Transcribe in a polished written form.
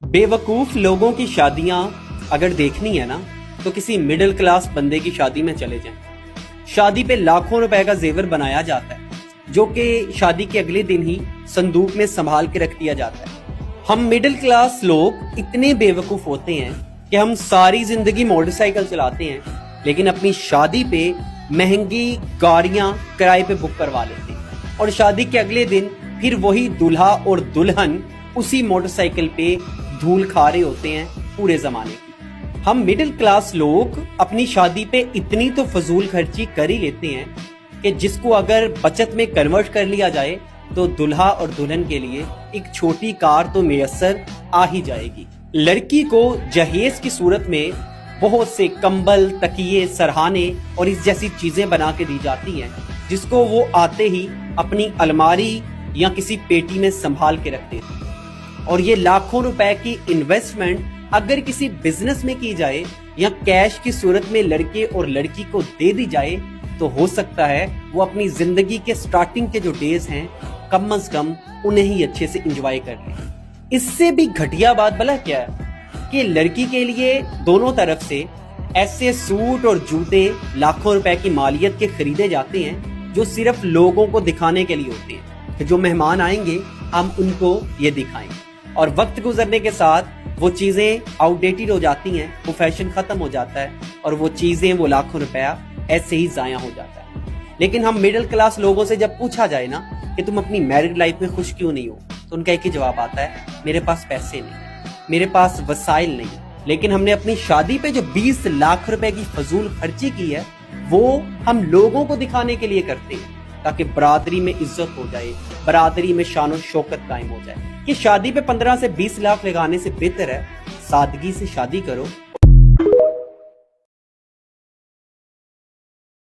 बेवकूफ लोगों की शादियां अगर देखनी है ना तो किसी मिडिल क्लास बंदे की शादी में चले जाएं। शादी पे लाखों रुपए का जेवर बनाया जाता है जो कि शादी के अगले दिन ही संदूक में संभाल के रख दिया जाता है। हम मिडिल क्लास लोग इतने बेवकूफ होते हैं कि हम सारी जिंदगी मोटरसाइकिल चलाते हैं लेकिन अपनी शादी पे महंगी गाड़ियां किराए पे बुक करवा लेते हैं और शादी के अगले दिन फिर वही दूल्हा और दुल्हन उसी मोटरसाइकिल पे धूल खा रहे होते हैं पूरे जमाने की। हम मिडिल क्लास लोग अपनी शादी पे इतनी तो फजूल खर्ची कर ही लेते हैं कि जिसको अगर बचत में कन्वर्ट कर लिया जाए तो दुल्हा और दुल्हन के लिए एक छोटी कार तो मैसर आ ही जाएगी। लड़की को जहेज की सूरत में बहुत से कंबल, तकिए, सरहाने और इस जैसी चीजें बना के दी जाती हैं जिसको वो आते ही अपनी अलमारी या किसी पेटी में संभाल के रख देती है। और ये लाखों रुपए की इन्वेस्टमेंट अगर किसी बिजनेस में की जाए या कैश की सूरत में लड़के और लड़की को दे दी जाए तो हो सकता है वो अपनी जिंदगी के स्टार्टिंग के जो डेज हैं कम से कम उन्हें ही अच्छे से एंजॉय कर लें। इससे भी घटिया बात भला क्या है कि लड़की के लिए दोनों तरफ से ऐसे सूट और जूते लाखों रुपए की मालियत के खरीदे जाते हैं जो सिर्फ लोगों को दिखाने के लिए होते हैं कि जो मेहमान आएंगे हम उनको ये दिखाएंगे। और वक्त गुजरने के साथ वो चीजें आउटडेटेड हो जाती हैं, वो फैशन खत्म हो जाता है और वो चीजें, वो लाखों रुपया ऐसे ही जाया हो जाता है। लेकिन हम मिडिल क्लास लोगों से जब पूछा जाए ना कि तुम अपनी मैरिड लाइफ में खुश क्यों नहीं हो तो उनका एक ही जवाब आता है, मेरे पास पैसे नहीं, मेरे पास वसाइल नहीं। लेकिन हमने अपनी शादी पे जो 20 लाख रुपए की फजूल खर्ची की है वो हम लोगों को दिखाने के लिए करते हैं ताकि बरादरी में इज्जत हो जाए, बरादरी में शान और शौकत कायम हो जाए। कि शादी पे 15 से 20 लाख लगाने से बेहतर है सादगी से शादी करो